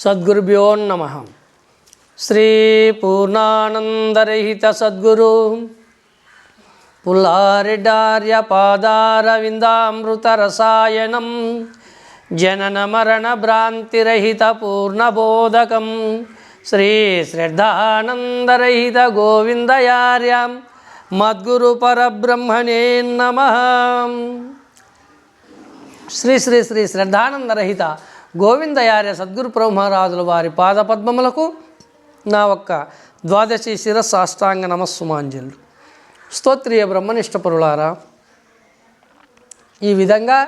సద్గురుభ్యో నమః. శ్రీ పూర్ణానందరహిత సద్గురు పుల్లారెడ్డార్య పాదారవిందామృత రసాయనం జనన మరణ భ్రాంతిరహిత పూర్ణబోధకం శ్రీ శ్రద్ధానందరహిత గోవిందయార్యం మద్గురు పరబ్రహ్మణే నమః. శ్రీ శ్రీ శ్రీ శ్రద్ధానందరహిత గోవిందయార్య సద్గురు బ్రహ్మరాజుల వారి పాదపద్మములకు నా ఒక్క ద్వాదశి శిరస్సాష్టాంగ నమస్సుమాంజలు. స్తోత్రియ బ్రహ్మనిష్టపరులారా, ఈ విధంగా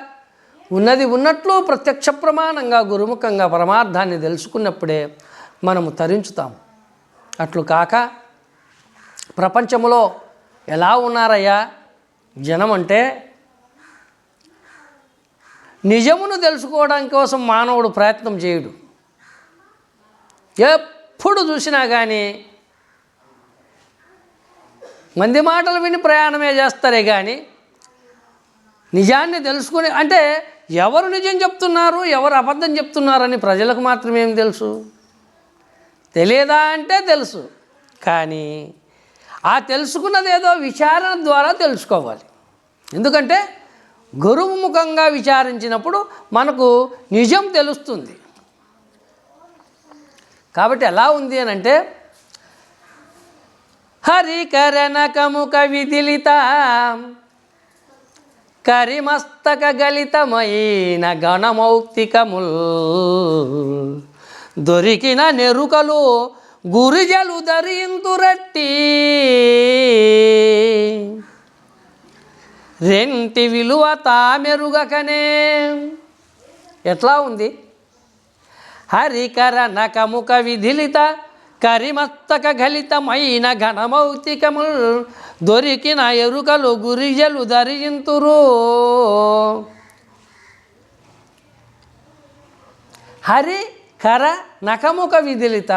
ఉన్నది ఉన్నట్లు ప్రత్యక్ష ప్రమాణంగా గురుముఖంగా పరమార్థాన్ని తెలుసుకున్నప్పుడే మనము తరించుతాము. అట్లు కాక ప్రపంచంలో ఎలా ఉన్నారయ్యా జనం అంటే, నిజమును తెలుసుకోవడం కోసం మానవుడు ప్రయత్నం చేయడు. ఎప్పుడు చూసినా కానీ మంది మాటలు విని ప్రయాణమే చేస్తారే కానీ నిజాన్ని తెలుసుకుని, అంటే ఎవరు నిజం చెప్తున్నారు ఎవరు అబద్ధం చెప్తున్నారని ప్రజలకు మాత్రమేం తెలుసు? తెలియదా అంటే తెలుసు, కానీ ఆ తెలుసుకున్నదేదో విచారణ ద్వారా తెలుసుకోవాలి. ఎందుకంటే గురువు ముఖంగా విచారించినప్పుడు మనకు నిజం తెలుస్తుంది. కాబట్టి ఎలా ఉంది అని అంటే, హరికరణకముక విదిలిత కరిమస్తక గలితమైన గణమౌక్తికముల్ దొరికిన నెరుకలు గురిజలు ధరింతురట్టి రెంటి విలువ తామెరుగకనే. ఎట్లా ఉంది? హరికర నకముక విధిలిత కరిమస్తక గలితమైన ఘనమౌతికముల్ దొరికిన ఎరుకలు గురిజలు ధరింతురు. హరికర నకముక విధిలిత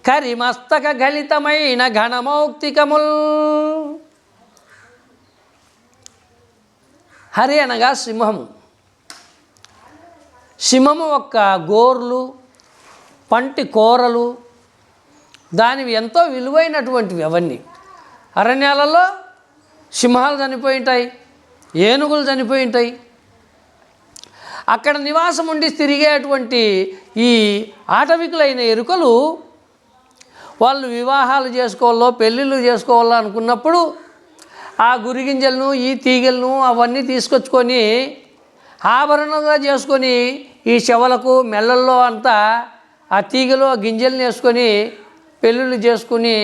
కరిమస్తక గలితమైన ఘనమౌక్తికముల్. హరి అనగా సింహము. సింహము యొక్క గోర్లు, పంటి కూరలు దానివి ఎంతో విలువైనటువంటివి. అవన్నీ అరణ్యాలలో సింహాలు చనిపోయి ఉంటాయి, ఏనుగులు చనిపోయి ఉంటాయి. అక్కడ నివాసం ఉండి తిరిగేటువంటి ఈ ఆటవికులైన ఎరుకలు వాళ్ళు వివాహాలు చేసుకోవాలో పెళ్ళిళ్ళు చేసుకోవాలో అనుకున్నప్పుడు ఆ గురిగింజలను ఈ తీగలను అవన్నీ తీసుకొచ్చుకొని ఆభరణంగా చేసుకొని ఈ చెవులకు మెల్లల్లో అంతా ఆ తీగలు ఆ గింజలను వేసుకొని పెళ్ళిళ్ళు చేసుకుని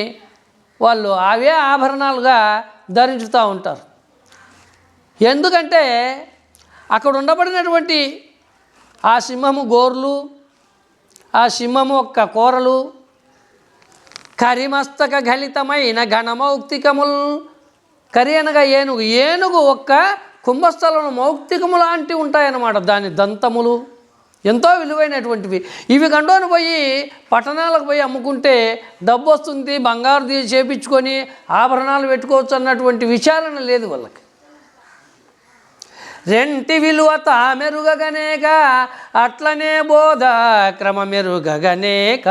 వాళ్ళు అవే ఆభరణాలుగా ధరించుతూ ఉంటారు. ఎందుకంటే అక్కడ ఉండబడినటువంటి ఆ సింహము గోర్లు, ఆ సింహము యొక్క కూరలు కరిమస్తక గలితమైన ఘనమౌక్తికముల్. కరి అనగా ఏనుగు. ఏనుగు ఒక్క కుంభస్థలంలో మౌక్తికము లాంటివి ఉంటాయన్నమాట. దాని దంతములు ఎంతో విలువైనటువంటివి. ఇవి గండోని పోయి పట్టణాలకు పోయి అమ్ముకుంటే డబ్బు వస్తుంది, బంగారు చేపించుకొని ఆభరణాలు పెట్టుకోవచ్చు అన్నటువంటి విచారణ లేదు వాళ్ళకి. రెంటి విలువ తామెరుగగనేక అట్లనే బోధ క్రమమెరుగగనేక.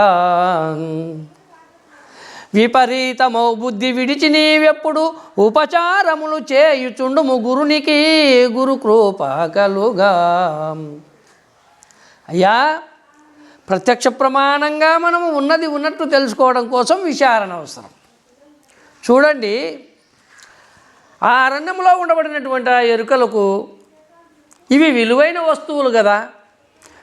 విపరీతమౌ బుద్ధి విడిచి నీవెప్పుడు ఉపచారములు చేయుచుండుము గురునికి గురు కృప కలుగా. అయ్యా, ప్రత్యక్ష ప్రమాణంగా మనము ఉన్నది ఉన్నట్టు తెలుసుకోవడం కోసం విచారణ అవసరం. చూడండి, ఆ అరణ్యంలో ఉండబడినటువంటి ఆ ఎరుకలకు ఇవి విలువైన వస్తువులు కదా,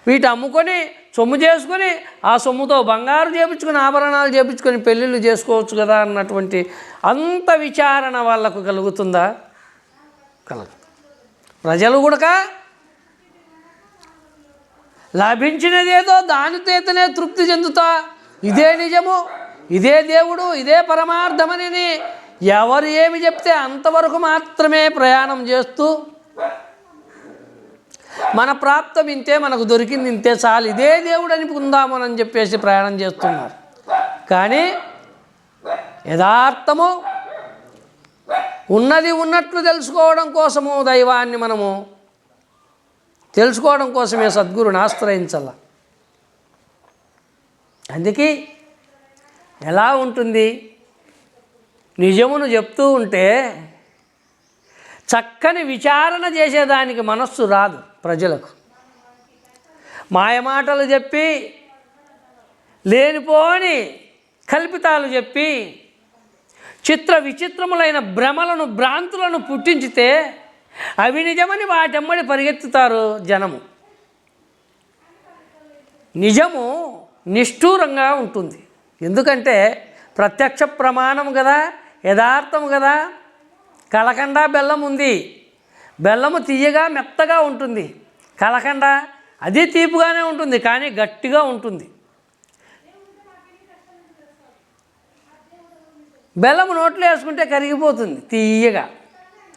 వీటి అమ్ముకొని సొమ్ము చేసుకొని ఆ సొమ్ముతో బంగారు చేపించుకొని ఆభరణాలు చేపించుకొని పెళ్ళిళ్ళు చేసుకోవచ్చు కదా అన్నటువంటి అంత విచారణ వాళ్ళకు కలుగుతుందా? కలగదు. ప్రజలు కూడా లభించినదేదో దానితోనే తృప్తి చెందుతా, ఇదే నిజము, ఇదే దేవుడు, ఇదే పరమార్థమని ఎవరు ఏమి చెప్తే అంతవరకు మాత్రమే ప్రయాణం చేస్తూ మన ప్రాప్తం ఇంతే, మనకు దొరికింది ఇంతే చాలు, ఇదే దేవుడు అనుకుందామని చెప్పేసి ప్రయాణం చేస్తున్నారు. కానీ యథార్థము ఉన్నది ఉన్నట్లు తెలుసుకోవడం కోసము దైవాన్ని మనము తెలుసుకోవడం కోసమే సద్గురుని ఆశ్రయించాల. అందుకే ఎలా ఉంటుంది, నిజమును చెప్తూ ఉంటే చక్కని విచారణ చేసేదానికి మనస్సు రాదు ప్రజలకు. మాయమాటలు చెప్పి, లేనిపోని కల్పితాలు చెప్పి, చిత్ర విచిత్రములైన భ్రమలను భ్రాంతులను పుట్టించితే అవి నిజమని వాటెమ్మడి పరిగెత్తుతారు జనము. నిజము నిష్ఠూరంగా ఉంటుంది. ఎందుకంటే ప్రత్యక్ష ప్రమాణం కదా, యథార్థం కదా. కలకండ బెల్లం ఉంది, బెల్లము తీయగా మెత్తగా ఉంటుంది. కలకండ అది తీపుగానే ఉంటుంది, కానీ గట్టిగా ఉంటుంది. బెల్లము నోట్లో వేసుకుంటే కరిగిపోతుంది తీయగా,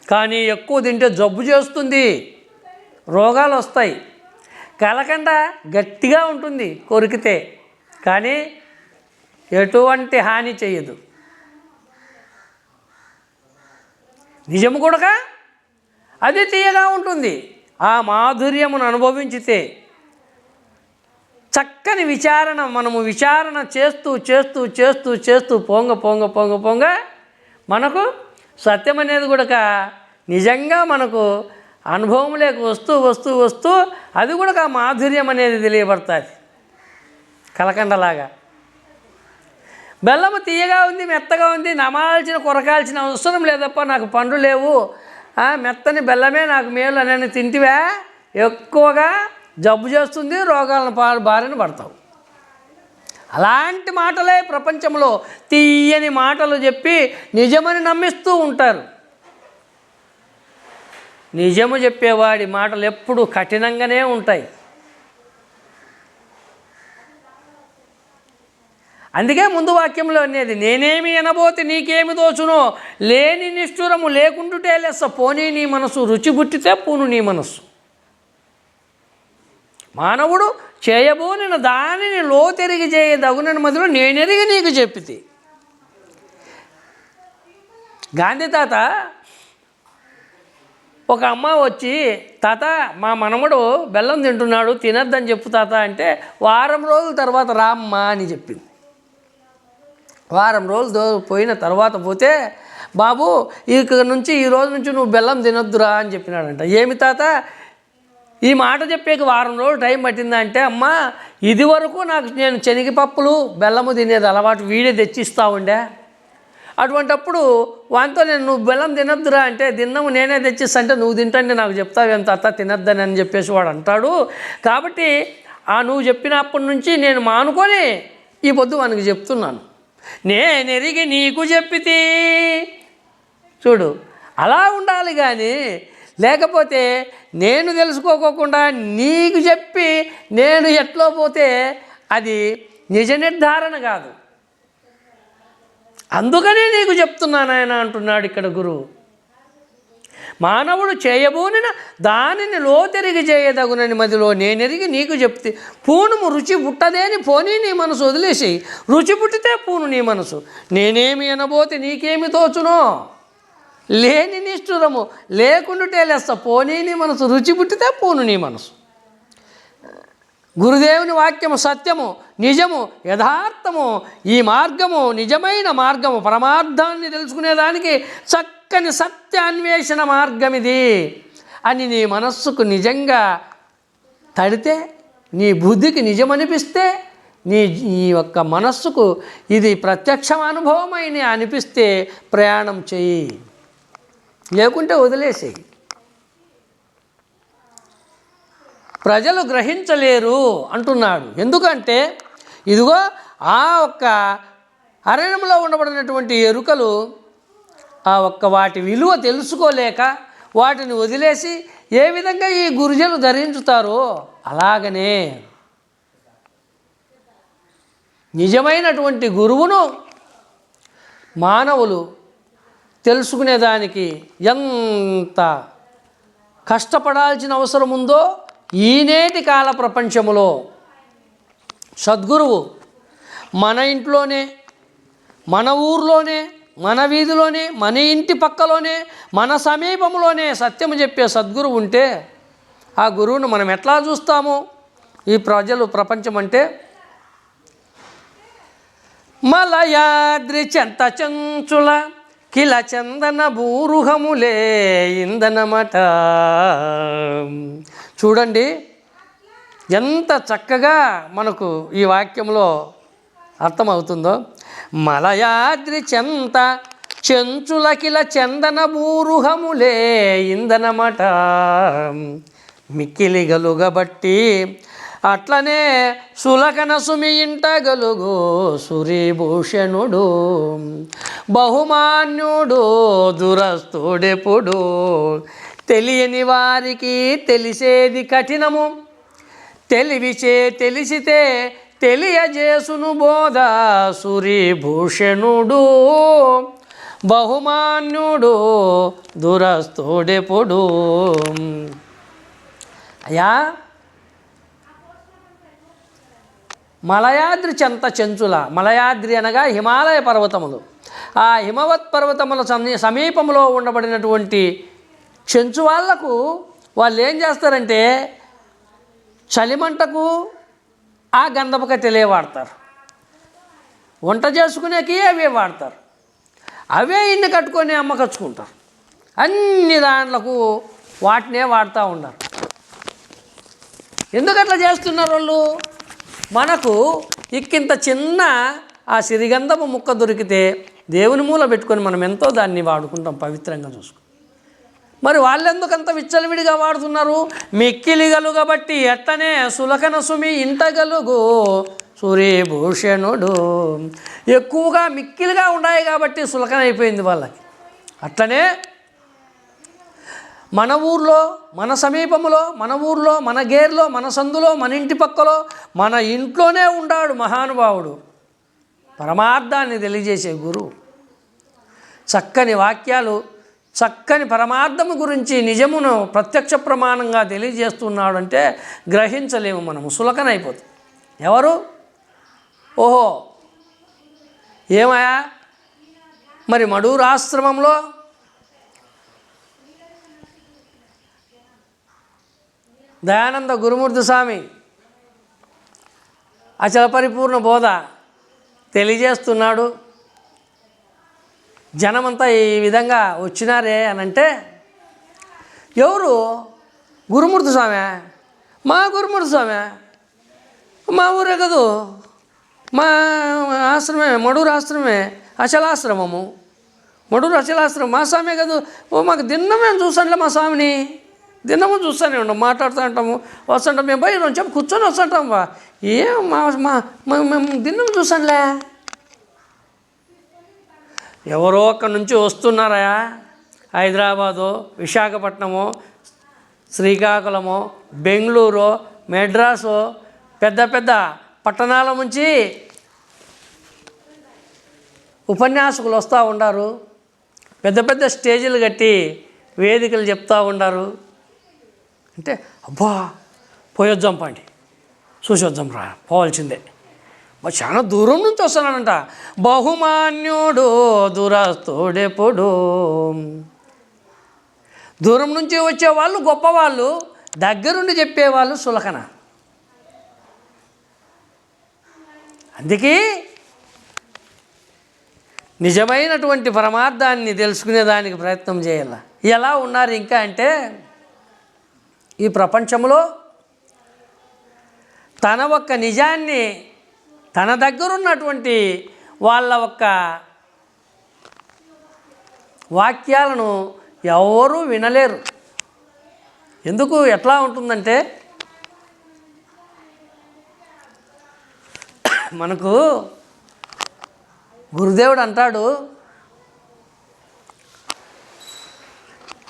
కానీ ఎక్కువ తింటే జబ్బు చేస్తుంది, రోగాలు వస్తాయి. కలకండ గట్టిగా ఉంటుంది కొరికితే, కానీ ఎటువంటి హాని చేయదు. నిజము కూడా అది తీయగా ఉంటుంది. ఆ మాధుర్యమును అనుభవించితే చక్కని విచారణ, మనము విచారణ చేస్తూ చేస్తూ చేస్తూ చేస్తూ పొంగ పొంగ పొంగ పొంగ మనకు సత్యం అనేది కూడా నిజంగా మనకు అనుభవంలోకి వస్తూ వస్తూ వస్తూ అది కూడా మాధుర్యం అనేది తెలియబడుతుంది. కలకండలాగా బెల్లము తీయగా ఉంది, మెత్తగా ఉంది, నమాల్చిన కొరకాల్సిన అవసరం లేదప్ప, నాకు పండ్లు లేవు, మెత్తని బెల్లమే నాకు మేలు అని తింటివా ఎక్కువగా జబ్బు చేస్తుంది, రోగాలను బారిన పడతావు. అలాంటి మాటలే ప్రపంచంలో తీయని మాటలు చెప్పి నిజమని నమ్మిస్తూ ఉంటారు. నిజము చెప్పేవాడి మాటలు ఎప్పుడూ కఠినంగానే ఉంటాయి. అందుకే ముందు వాక్యంలో అనేది, నేనేమి అనబోతే నీకేమి దోచునో, లేని నిష్ఠురము లేకుండుటే లెస్స, పోనీ నీ మనసు, రుచి పుట్టితే పూను నీ మనస్సు. మానవుడు చేయబోనిన దానిని లోతెరిగి చేయదగునని మధ్యలో నేనెరిగి నీకు చెప్పితే. గాంధీ తాత ఒక అమ్మ వచ్చి, తాత మా మనవడు బెల్లం తింటున్నాడు, తినద్దని చెప్పు తాత అంటే, వారం రోజుల తర్వాత రామ్మా అని చెప్పింది. వారం రోజులు పోయిన తర్వాత పోతే, బాబు ఇక నుంచి ఈ రోజు నుంచి నువ్వు బెల్లం తినొద్దురా అని చెప్పినాడంట. ఏమి తాత ఈ మాట చెప్పేకి వారం రోజులు టైం పట్టిందా అంటే, అమ్మా ఇది వరకు నేను శనగపప్పులు బెల్లము తినేది అలవాటు, వీడే తెచ్చిస్తూ ఉండే, అటువంటప్పుడు వాంతో నువ్వు బెల్లం తినొద్దురా అంటే, తిన్నాము నేనే తెచ్చిస్తా అంటే, నువ్వు తింటే నాకు చెప్తావేం తాత తినొద్దని అని చెప్పేసి వాడు అంటాడు. కాబట్టి నువ్వు చెప్పినప్పటి నుంచి నేను మానుకొని ఈ పొద్దు వానికి చెప్తున్నాను, నేనెరిగి నీకు చెప్పితే. చూడు, అలా ఉండాలి. కానీ లేకపోతే నేను తెలుసుకోకుండా నీకు చెప్పి నేను ఎట్లో పోతే అది నిజ నిర్ధారణ కాదు. అందుకనే నీకు చెప్తున్నాను ఆయన అంటున్నాడు ఇక్కడ గురువు. మానవుడు చేయబోనిన దానిని లోతెరిగి చేయదగునని మదిలో నేనెరిగి నీకు చెప్తే, పూనుము రుచి పుట్టదేని పోనీ నీ మనసు వదిలేసి, రుచి పుట్టితే పూను నీ మనసు. నేనేమి అనబోతే నీకేమి తోచునో, లేని నిష్ఠురము లేకుండుటే లెస్స, పోనీ నీ మనసు, రుచి పుట్టితే పూను నీ మనసు. గురుదేవుని వాక్యము సత్యము, నిజము, యథార్థము, ఈ మార్గము నిజమైన మార్గము, పరమార్థాన్ని తెలుసుకునేదానికి చక్కని సత్యాన్వేషణ మార్గం ఇది అని నీ మనస్సుకు నిజంగా తడితే, నీ బుద్ధికి నిజమనిపిస్తే, నీ యొక్క మనస్సుకు ఇది ప్రత్యక్ష అనుభవమైన అనిపిస్తే ప్రయాణం చెయ్యి, లేకుంటే వదిలేసేయి. ప్రజలు గ్రహించలేరు అంటున్నాడు. ఎందుకంటే ఇదిగో ఆ ఒక్క అరణ్యంలో ఉండబడినటువంటి ఎరుకలు ఆ ఒక్క వాటి విలువ తెలుసుకోలేక వాటిని వదిలేసి ఏ విధంగా ఈ గురుజలు ధరించుతారో అలాగనే నిజమైనటువంటి గురువును మానవులు తెలుసుకునేదానికి ఎంత కష్టపడాల్సిన అవసరం ఉందో ఈనేటి కాల ప్రపంచములో సద్గురువు మన ఇంట్లోనే, మన ఊర్లోనే, మన వీధిలోనే, మన ఇంటి పక్కలోనే, మన సమీపంలోనే సత్యము చెప్పే సద్గురువు ఉంటే ఆ గురువును మనం ఎట్లా చూస్తాము? ఈ ప్రజలు ప్రపంచం అంటే మలయాద్రి చెంత చెంచుల కిల చందన భూరుహములే ఇందనమట. చూడండి ఎంత చక్కగా మనకు ఈ వాక్యంలో అర్థమవుతుందో. మలయాద్రి చెంత చెంచుల కిల చందన భూరుహములే ఇందనమట. మిక్కిలి గలుగబట్టి అట్లనే సులకన సుమి ఇంట గలుగు సూరీభూషణుడు బహుమాన్యుడు దురస్తుడెప్పుడు. తెలియని వారికి తెలిసేది కఠినము, తెలివిచే తెలిసితే తెలియజేసును బోధ. సూరీభూషణుడు బహుమాన్యుడు దురస్తుడెప్పుడు. అయ్యా, మలయాద్రి చెంత చెంచుల, మలయాద్రి అనగా హిమాలయ పర్వతములు, ఆ హిమవత్ పర్వతముల సమీపంలో ఉండబడినటువంటి చెంచు వాళ్లకు వాళ్ళు ఏం చేస్తారంటే చలిమంటకు ఆ గంధపు కట్టెలే వాడతారు, వంట చేసుకునేకి అవే వాడతారు, అవే ఇన్ని కట్టుకొని అమ్మకచ్చుకుంటారు. అన్ని దాంట్లకు వాటినే వాడుతూ ఉన్నారు. ఎందుకు అట్లా చేస్తున్నారు వాళ్ళు? మనకు ఇక్కింత చిన్న ఆ సిరిగంధము ముక్క దొరికితే దేవుని మూల పెట్టుకొని మనం ఎంతో దాన్ని వాడుకుంటాం, పవిత్రంగా చూసుకుంటాం. మరి వాళ్ళెందుకు అంత విచ్చలవిడిగా వాడుతున్నారు? మిక్కిలి గలుగబట్టి ఎట్టనే సులకన సుమి ఇంట గలుగు సూరీభూషణుడు. ఎక్కువగా మిక్కిలిగా ఉన్నాయి కాబట్టి సులకన అయిపోయింది వాళ్ళకి. అట్లనే మన ఊర్లో, మన సమీపంలో, మన ఊర్లో, మన గేర్లో, మన సందులో, మన ఇంటి పక్కలో, మన ఇంట్లోనే ఉన్నాడు మహానుభావుడు, పరమార్థాన్ని తెలియజేసే గురువు. చక్కని వాక్యాలు, చక్కని పరమార్థము గురించి నిజమును ప్రత్యక్ష ప్రమాణంగా తెలియజేస్తున్నాడు అంటే గ్రహించలేము మనము, సులకనైపోతుంది. ఎవరు? ఓహో ఏమయ్యా, మరి మడూరు ఆశ్రమంలో దయానంద గురుమూర్తి స్వామి అచల పరిపూర్ణ బోధ తెలియజేస్తున్నాడు. జనమంతా ఈ విధంగా వచ్చినారే అని అంటే ఎవరు? గురుమూర్తి స్వామి. మా గురుమూర్తి స్వామి మా ఊరే కదూ, మా ఆశ్రమే, మడూరు ఆశ్రమే, అచలాశ్రమము, మడూరు అచలాశ్రమం మా స్వామే కదూ. ఓ మాకు దిన్నమే చూసానులే, మా స్వామిని దినము చూస్తూనే ఉంటాం, మాట్లాడుతూ ఉంటాము, వస్తుంటాం. మేము పోయి రెండు చెప్పి కూర్చొని వస్తుంటాం. ఏం మేము దినం చూసానులే. ఎవరో అక్కడి నుంచి వస్తున్నారా, హైదరాబాదో, విశాఖపట్నమో, శ్రీకాకుళమో, బెంగళూరు, మెడ్రాసో, పెద్ద పెద్ద పట్టణాల నుంచి ఉపన్యాసకులు వస్తూ ఉండారు. పెద్ద పెద్ద స్టేజీలు కట్టి వేదికలు చెప్తూ ఉండారు. అంటే అబ్బా పోయొద్దాం, పండి చూసొద్దాం రా, పోవాల్సిందే. చాలా దూరం నుంచి వస్తున్నానంట. బహుమాన్యుడు దురస్తుడెప్పుడు. దూరం నుంచి వచ్చేవాళ్ళు గొప్పవాళ్ళు, దగ్గరుండి చెప్పేవాళ్ళు సులకన. అందుకే నిజమైనటువంటి పరమార్థాన్ని తెలుసుకునేదానికి ప్రయత్నం చేయాలి. ఎలా ఉన్నారు ఇంకా అంటే, ఈ ప్రపంచంలో తన ఒక్క నిజాన్ని, తన దగ్గరున్నటువంటి వాళ్ళ ఒక్క వాక్యాలను ఎవరూ వినలేరు. ఎందుకు? ఎట్లా ఉంటుందంటే, మనకు గురుదేవుడు అంటాడు,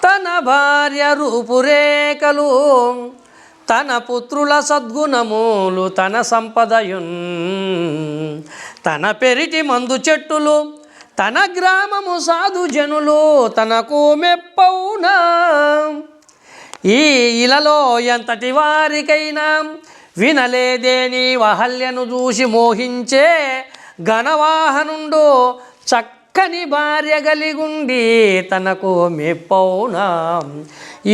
తన భార్య రూపురేఖలు, తన పుత్రుల సద్గుణములు, తన సంపదయున్, తన పెరిటి మందు చెట్టులు, తన గ్రామము సాధు జనులు తనకు మెప్పవునా. ఈ ఇలలో ఎంతటి వారికైనా వినలేదేని వహల్యను చూసి మోహించే ఘనవాహనుండు, చక్కని భార్య గలిగుండి తనకు మెప్పవునా.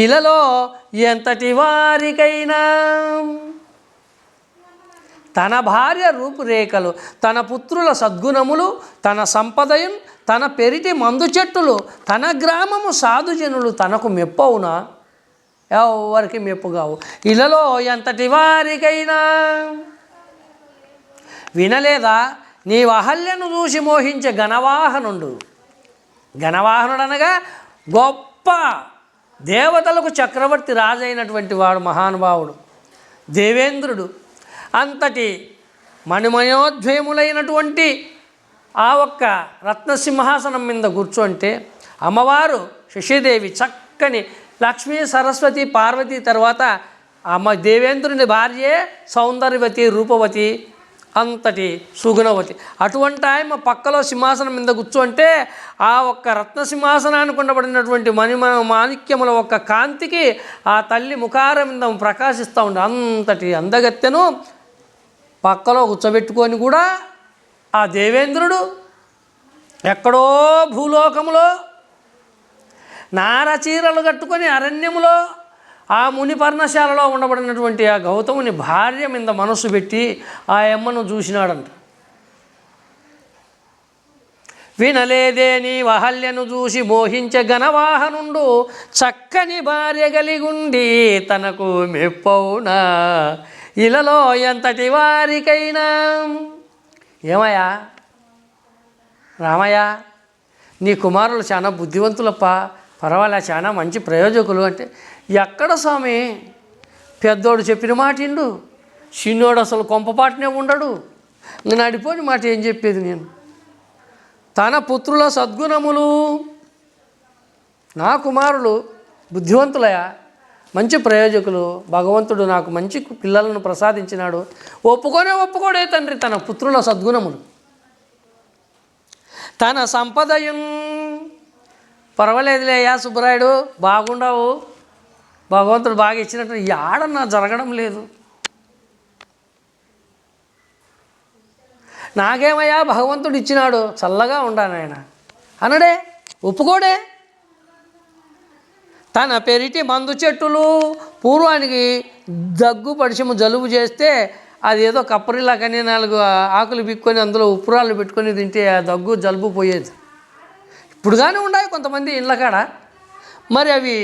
ఇలలో ఎంతటి వారికైనా తన భార్య రూపురేఖలు, తన పుత్రుల సద్గుణములు, తన సంపదయం, తన పెరిటి మందు చెట్టులు, తన గ్రామము సాధుజనులు తనకు మెప్పవునా? ఎవరికి మెప్పుగావు. ఇళ్ళలో ఎంతటి వారికైనా. వినలేదా? నీ అహల్యను చూసి మోహించే ఘనవాహనుడు. ఘనవాహనుడు అనగా గొప్ప దేవతలకు చక్రవర్తి రాజైనటువంటి వాడు, మహానుభావుడు దేవేంద్రుడు. అంతటి మణిమయోద్వయములైనటువంటి ఆ ఒక్క రత్నసింహాసనం మీద కూర్చోంటే అమ్మవారు శశిదేవి చక్కని లక్ష్మీ సరస్వతి పార్వతి తర్వాత అమ్మ దేవేంద్రుని భార్యే సౌందర్యవతి రూపవతి, అంతటి సుగుణవతి. అటువంటి ఆమె పక్కలో సింహాసనం మీద కూర్చోంటే ఆ ఒక్క రత్నసింహాసనానికి ఉండబడినటువంటి మాణిక్యముల ఒక్క కాంతికి ఆ తల్లి ముఖారం మీద ప్రకాశిస్తూ ఉండే అంతటి అందగత్తెను పక్కలో కూర్చోబెట్టుకొని కూడా ఆ దేవేంద్రుడు ఎక్కడో భూలోకములో నారచీరలు కట్టుకొని అరణ్యములో ఆ ముని పర్ణశాలలో ఉండబడినటువంటి ఆ గౌతముని భార్య మీద మనస్సు పెట్టి ఆ అమ్మను చూసినాడంట. వినలేదే నీ అహల్యను చూసి మోహించే ఘనవాహనుండు, చక్కని భార్య కలిగుండి తనకు మెప్పవునా? ఇలలో ఎంతటి వారికైనా. ఏమయ్యా రామయ్య, నీ కుమారులు చాలా బుద్ధివంతులప్ప, పర్వాలే, చాలా మంచి ప్రయోజకులు అంటే ఎక్కడ స్వామి? పెద్దోడు చెప్పిన మాట ఇండు, చిన్నోడు అసలు కొంపపాటునే ఉండడు. నడిపోని మాట ఏం చెప్పేది నేను. తన పుత్రుల సద్గుణములు, నా కుమారులు బుద్ధివంతులయా, మంచి ప్రయోజకులు, భగవంతుడు నాకు మంచి పిల్లలను ప్రసాదించినాడు. ఒప్పుకోడే తండ్రి తన పుత్రుల సద్గుణములు. తన సంపదయం, పర్వాలేదులేయా సుబ్బరాయుడు, బాగుండవు, భగవంతుడు బాగా ఇచ్చినట్టు యాడన్నా జరగడం లేదు. నాకేమయ్యా భగవంతుడు ఇచ్చినాడు, చల్లగా ఉండానాయన అనడే, ఒప్పుకోడే. తన పెరిటి మందు చెట్టులు, పూర్వానికి దగ్గు పడిచము జలుబు చేస్తే అదేదో కప్పరిలాకని 4 ఆకులు పిక్కొని అందులో ఉప్పురాళ్ళు పెట్టుకొని తింటే ఆ దగ్గు జలుబు పోయేది. ఇప్పుడు కానీ ఉన్నాయి కొంతమంది ఇళ్ళకాడ, మరి అవి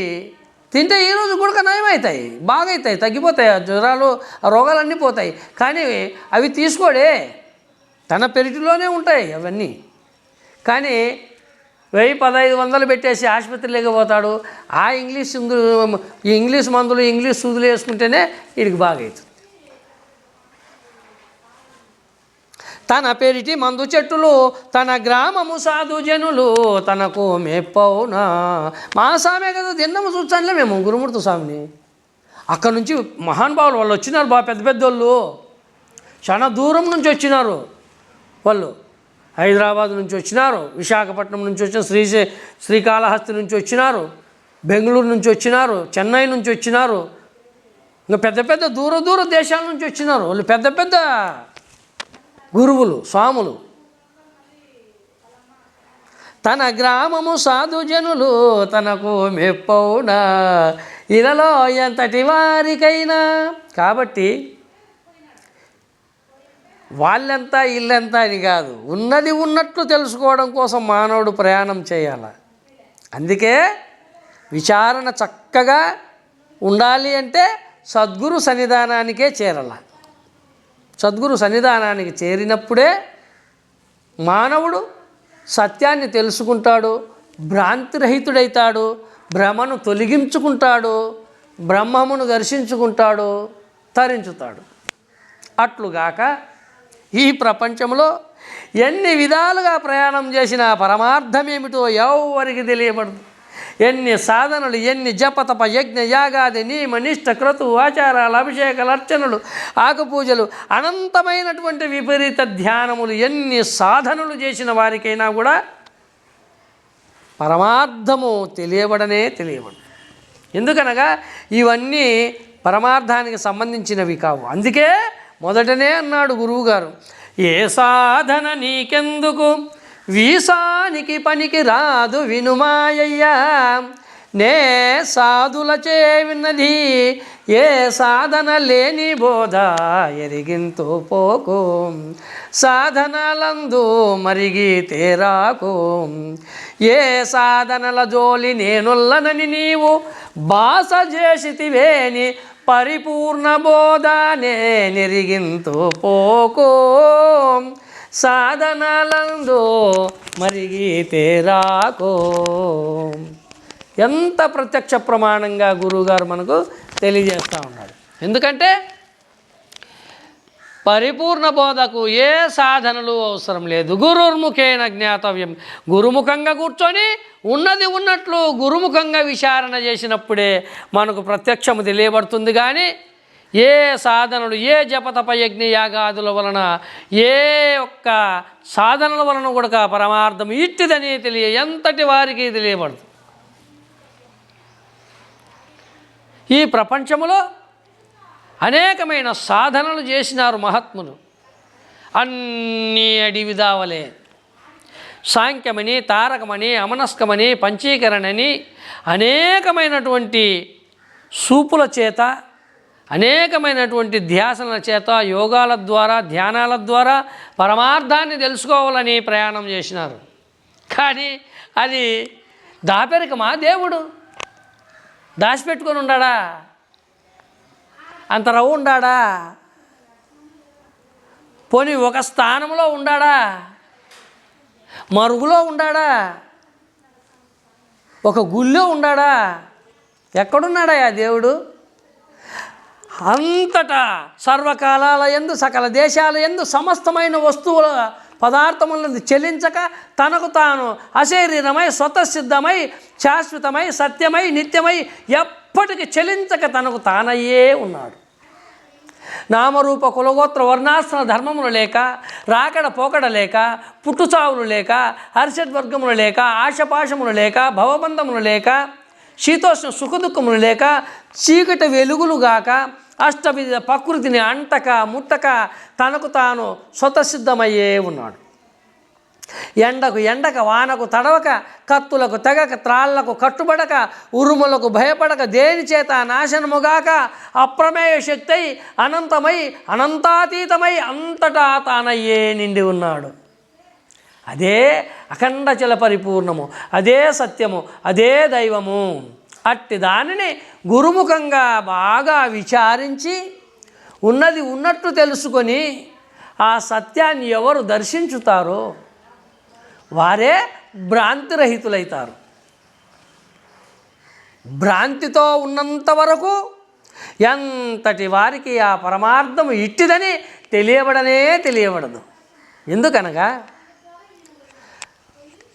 తింటే ఈరోజు కూడా నయమవుతాయి, బాగా అవుతాయి, తగ్గిపోతాయి, ఆ జ్వరాలు ఆ రోగాలన్నీ పోతాయి. కానీ అవి తీసుకోడే, తన పెరిటిలోనే ఉంటాయి అవన్నీ. కానీ 1000-1500 పెట్టేసి ఆసుపత్రిలోకి పోతాడు. ఆ ఇంగ్లీష్ మందులు ఇంగ్లీష్ సూదులు వేసుకుంటేనే వీడికి బాగా అవుతుంది. తన పెరిటి మందు చెట్టులు, తన గ్రామము సాధుజనులు తనకు మెప్పవునా? మా స్వామే కదా తిన్నము చూచానులే మేము గురుమూర్తి స్వామిని. అక్కడ నుంచి మహానుభావులు వాళ్ళు వచ్చినారు, బాగా పెద్ద పెద్దోళ్ళు, చాలా దూరం నుంచి వచ్చినారు. వాళ్ళు హైదరాబాద్ నుంచి వచ్చినారు, విశాఖపట్నం నుంచి వచ్చిన శ్రీకాళహస్తి నుంచి వచ్చినారు, బెంగళూరు నుంచి వచ్చినారు, చెన్నై నుంచి వచ్చినారు, ఇంకా పెద్ద పెద్ద దూర దేశాల నుంచి వచ్చినారు. వాళ్ళు పెద్ద పెద్ద గురువులు, స్వాములు. తన గ్రామము సాధుజనులు తనకు మెప్పవునా? ఇలలో ఎంతటి వారికైనా. కాబట్టి వాళ్ళెంత ఇల్లెంత అని కాదు, ఉన్నది ఉన్నట్లు తెలుసుకోవడం కోసం మానవుడు ప్రయాణం చేయాలి. అందుకే విచారణ చక్కగా ఉండాలి అంటే సద్గురు సన్నిధానానికే చేరాల. సద్గురు సన్నిధానానికి చేరినప్పుడే మానవుడు సత్యాన్ని తెలుసుకుంటాడు, భ్రాంతిరహితుడైతాడు, భ్రమను తొలగించుకుంటాడు, బ్రహ్మమును దర్శించుకుంటాడు, తరించుతాడు. అట్లుగాక ఈ ప్రపంచంలో ఎన్ని విధాలుగా ప్రయాణం చేసినా పరమార్థమేమిటో ఎవరికి తెలియబడదు. ఎన్ని సాధనలు, ఎన్ని జపతప యజ్ఞ యాగాది నియమ నిష్ట క్రతు ఆచారాలు, అభిషేకాలు, అర్చనలు, ఆకుపూజలు, అనంతమైనటువంటి విపరీత ధ్యానములు, ఎన్ని సాధనలు చేసిన వారికైనా కూడా పరమార్థము తెలియబడదు. ఎందుకనగా ఇవన్నీ పరమార్థానికి సంబంధించినవి కావు. అందుకే మొదటనే అన్నాడు గురువుగారు, ఏ సాధన నీకెందుకు వీసానికి పనికి రాదు వినుమాయ్యా, నే సాధులచే విన్నది ఏ సాధన లేని బోధ ఎరిగింతు పోకు సాధనలందు మరిగి తేరాకు ఏ సాధనల జోలి నేనుల్లనని నీవు బాస చేసితివేని పరిపూర్ణ బోధనే నెరిగింతు పోకు సాధనలందు మరిగి తేరాకు. ఎంత ప్రత్యక్ష ప్రమాణంగా గురువుగారు మనకు తెలియజేస్తూ ఉన్నారు. ఎందుకంటే పరిపూర్ణ బోధకు ఏ సాధనలు అవసరం లేదు. గురుర్ముఖేన జ్ఞాతవ్యం. గురుముఖంగా కూర్చొని ఉన్నది ఉన్నట్లు గురుముఖంగా విచారణ చేసినప్పుడే మనకు ప్రత్యక్షము తెలియబడుతుంది. కానీ ఏ సాధనలు, ఏ జపతప యజ్ఞ యాగాదుల వలన, ఏ ఒక్క సాధనల వలన కూడా పరమార్థం ఇట్టిదని ఎంతటి వారికి తెలియబడదు. ఈ ప్రపంచంలో అనేకమైన సాధనలు చేసినారు మహాత్ములు. అన్నీ అడివిదావలే. సాంఖ్యమని, తారకమని, అమనస్కమని, పంచీకరణని అనేకమైనటువంటి సూపుల చేత, అనేకమైనటువంటి ధ్యాసనల చేత, యోగాల ద్వారా, ధ్యానాల ద్వారా పరమార్థాన్ని తెలుసుకోవాలని ప్రయాణం చేసినారు. కానీ అది దాపెరకమా? దేవుడు దాచిపెట్టుకొని ఉన్నాడా? అంత రవ్వు ఉండాడా? పోనీ ఒక స్థానంలో ఉండాడా? మరుగులో ఉండాడా? ఒక గుళ్ళో ఉండాడా? ఎక్కడున్నాడా ఆ దేవుడు? అంతటా సర్వకాలాల యందు, సకల దేశాల యందు సమస్తమైన వస్తువుల పదార్థములను చెల్లించక తనకు తాను అశరీరమై, స్వతసిద్ధమై, శాశ్వతమై, సత్యమై, నిత్యమై, ఎప్పటికీ చెల్లించక తనకు తానయ్యే ఉన్నాడు. నామరూప కులగోత్ర వర్ణాశ్రమ ధర్మములు లేక, రాకడ పోకడ లేక, పుట్టుచావులు లేక, హర్షద్వర్గములు లేక, ఆశపాశములు లేక, భవబంధములు లేక, శీతోష్ణ సుఖదుఖములు లేక, చీకటి వెలుగులుగాక, అష్టవిధ ప్రకృతిని అంటక ముట్టక తనకు తాను స్వతసిద్ధమయ్యే ఉన్నాడు. ఎండకు ఎండక, వానకు తడవక, కత్తులకు తెగక, త్రాళ్లకు కట్టుబడక, ఉరుములకు భయపడక, దేని చేత నాశనముగాక, అప్రమేయ శక్తి అయి, అనంతమై, అనంతాతీతమై, అంతటా తానయ్యే నిండి ఉన్నాడు. అదే అఖండచల పరిపూర్ణము, అదే సత్యము, అదే దైవము. అట్టి దానిని గురుముఖంగా బాగా విచారించి ఉన్నది ఉన్నట్టు తెలుసుకొని ఆ సత్యాన్ని ఎవరు దర్శించుతారో వారే భ్రాంతిరహితులైతారు. భ్రాంతితో ఉన్నంత వరకు ఎంతటి వారికి ఆ పరమార్థం ఇట్టిదని తెలియబడదు. ఎందుకనగా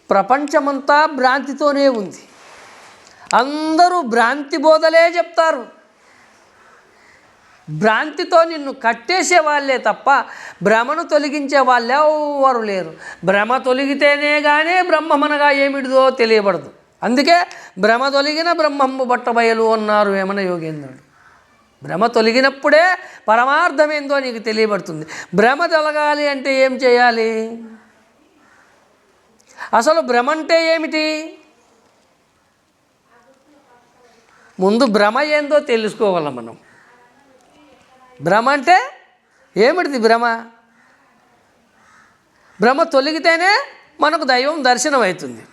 ప్రపంచమంతా భ్రాంతితోనే ఉంది. అందరూ భ్రాంతి బోధలే చెప్తారు. భ్రాంతితో నిన్ను కట్టేసే వాళ్ళే తప్ప భ్రమను తొలగించే వాళ్ళు ఎవరు లేరు. భ్రమ తొలగితేనే కానీ బ్రహ్మమనగా ఏమిటిదో తెలియబడదు. అందుకే భ్రమ తొలగిన బ్రహ్మము బట్టబయలు అన్నారు వేమన యోగేంద్రుడు. భ్రమ తొలగినప్పుడే పరమార్థమేందో నీకు తెలియబడుతుంది. భ్రమ తొలగాలి అంటే ఏం చేయాలి? అసలు భ్రమ అంటే ఏమిటి? ముందు భ్రమ ఏందో తెలుసుకోగలం మనం. భ్రమ అంటే ఏమిటిది? భ్రమ తొలగితేనే మనకు దైవం దర్శనం అవుతుంది.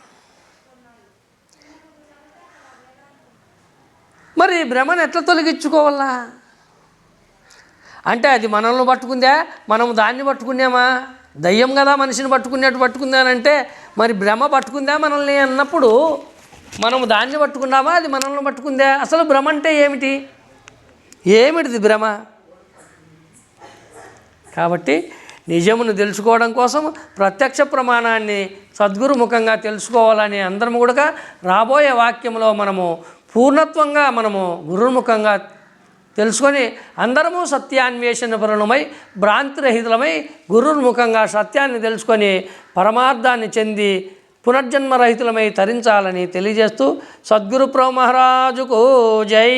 మరి భ్రమను ఎట్లా తొలగించుకోవాలా అంటే అది మనల్ని పట్టుకుందా, మనం దాన్ని పట్టుకున్నామా? దయ్యం కదా మనిషిని పట్టుకునేట్టు పట్టుకుందానంటే మరి భ్రమ పట్టుకుందా మనల్ని అన్నప్పుడు మనము దాన్ని పట్టుకున్నామా, అది మనల్ని పట్టుకుందా? అసలు భ్రమ అంటే ఏమిటిది భ్రమ? కాబట్టి నిజమును తెలుసుకోవడం కోసం ప్రత్యక్ష ప్రమాణాన్ని సద్గురు ముఖంగా తెలుసుకోవాలని అందరం కూడా రాబోయే వాక్యంలో మనము పూర్ణత్వంగా మనము గురుముఖంగా తెలుసుకొని అందరము సత్యాన్వేషణ పరులమై భ్రాంతిరహితులమై గురుర్ముఖంగా సత్యాన్ని తెలుసుకొని పరమార్థాన్ని చెంది పునర్జన్మరహితులమై తరించాలని తెలియజేస్తూ సద్గురు ప్రభు మహారాజుకు జై.